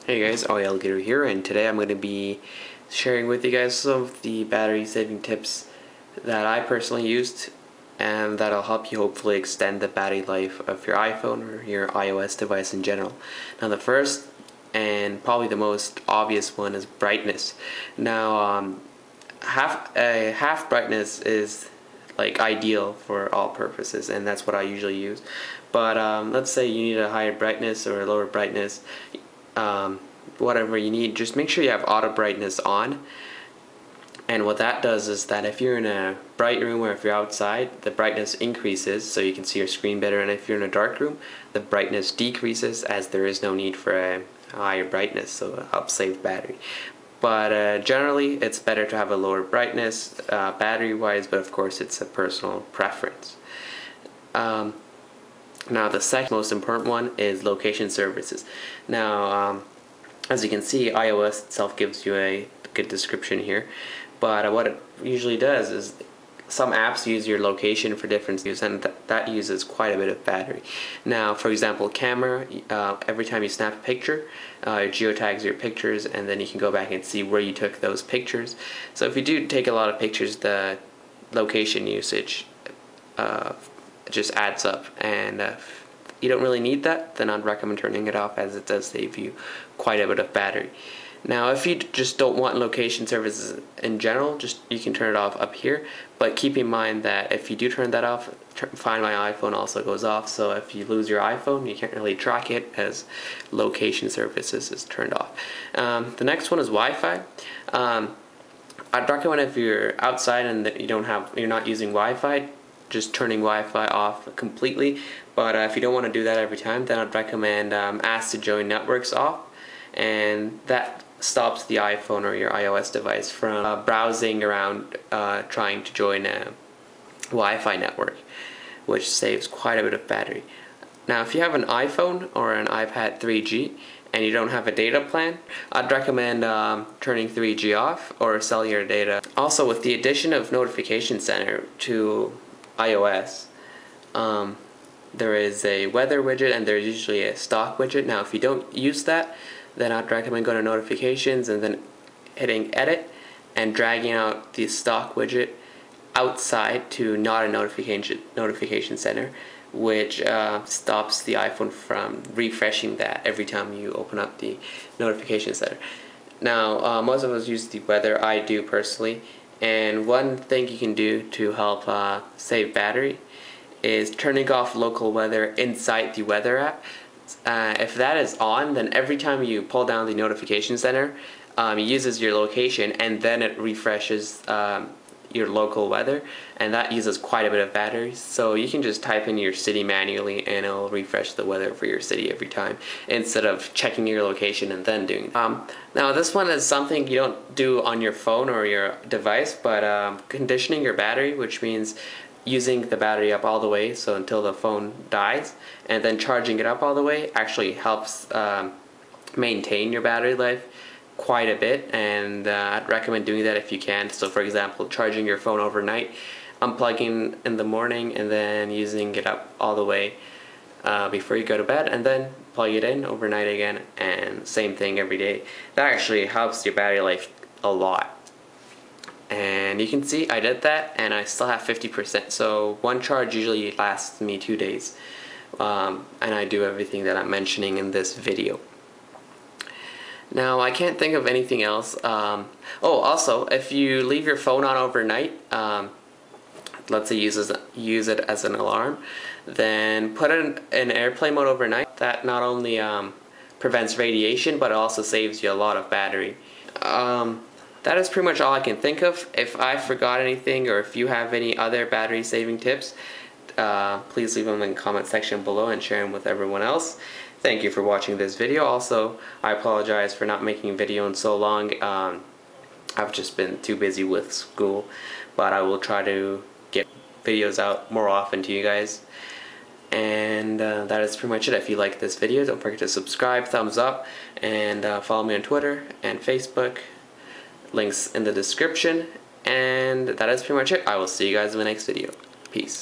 Hey guys, iAligator here, and today I'm going to be sharing with you guys some of the battery saving tips that I personally used, and that'll help you hopefully extend the battery life of your iPhone or your iOS device in general. Now the first and probably the most obvious one is brightness. Now half brightness is like ideal for all purposes, and that's what I usually use. But let's say you need a higher brightness or a lower brightness. Whatever you need, just make sure you have auto brightness on. And what that does is that if you're in a bright room or if you're outside, the brightness increases so you can see your screen better, and if you're in a dark room, the brightness decreases as there is no need for a higher brightness, so it helps save battery. But generally it's better to have a lower brightness battery wise, but of course it's a personal preference. Now the second most important one is location services. Now as you can see, iOS itself gives you a good description here, but what it usually does is some apps use your location for different use, and that uses quite a bit of battery. Now for example, camera, every time you snap a picture, it geotags your pictures, and then you can go back and see where you took those pictures. So if you do take a lot of pictures, the location usage just adds up, and if you don't really need that, then I'd recommend turning it off, as it does save you quite a bit of battery. Now if you just don't want location services in general, you can turn it off up here, but keep in mind that if you do turn that off, Find My iPhone also goes off, so if you lose your iPhone, you can't really track it as location services is turned off. The next one is Wi-Fi. I'd recommend if you're outside and you're not using Wi-Fi, just turning Wi-Fi off completely. But if you don't want to do that every time, then I'd recommend Ask to Join Networks off, and that stops the iPhone or your iOS device from browsing around trying to join a Wi-Fi network, which saves quite a bit of battery. Now if you have an iPhone or an iPad 3G and you don't have a data plan, I'd recommend turning 3G off or cellular data. Also, with the addition of Notification Center to iOS, there is a weather widget and there's usually a stock widget. Now if you don't use that, then I'd recommend going to notifications and then hitting edit and dragging out the stock widget outside to not a notification center, which stops the iPhone from refreshing that every time you open up the notification center. Now most of us use the weather, I do personally, and one thing you can do to help save battery is turning off local weather inside the weather app. If that is on, then every time you pull down the notification center, it uses your location and then it refreshes your local weather, and that uses quite a bit of battery. So you can just type in your city manually and it'll refresh the weather for your city every time, instead of checking your location and then doing that. Now this one is something you don't do on your phone or your device, but conditioning your battery, which means using the battery up all the way, so until the phone dies, and then charging it up all the way, actually helps maintain your battery life quite a bit, and I'd recommend doing that if you can. So for example, charging your phone overnight, unplugging in the morning, and then using it up all the way before you go to bed, and then plug it in overnight again, and same thing every day. That actually helps your battery life a lot. And you can see I did that and I still have 50%, so one charge usually lasts me 2 days, and I do everything that I'm mentioning in this video. Now I can't think of anything else. Oh, also, if you leave your phone on overnight, let's say use it as an alarm, then put it in airplane mode overnight. That not only prevents radiation, but it also saves you a lot of battery. That is pretty much all I can think of. If I forgot anything, or if you have any other battery saving tips, please leave them in the comment section below and share them with everyone else. Thank you for watching this video. Also, I apologize for not making a video in so long. I've just been too busy with school, but I will try to get videos out more often to you guys. And that is pretty much it. If you like this video, don't forget to subscribe, thumbs up, and follow me on Twitter and Facebook. Links in the description, and that is pretty much it. I will see you guys in the next video. Peace.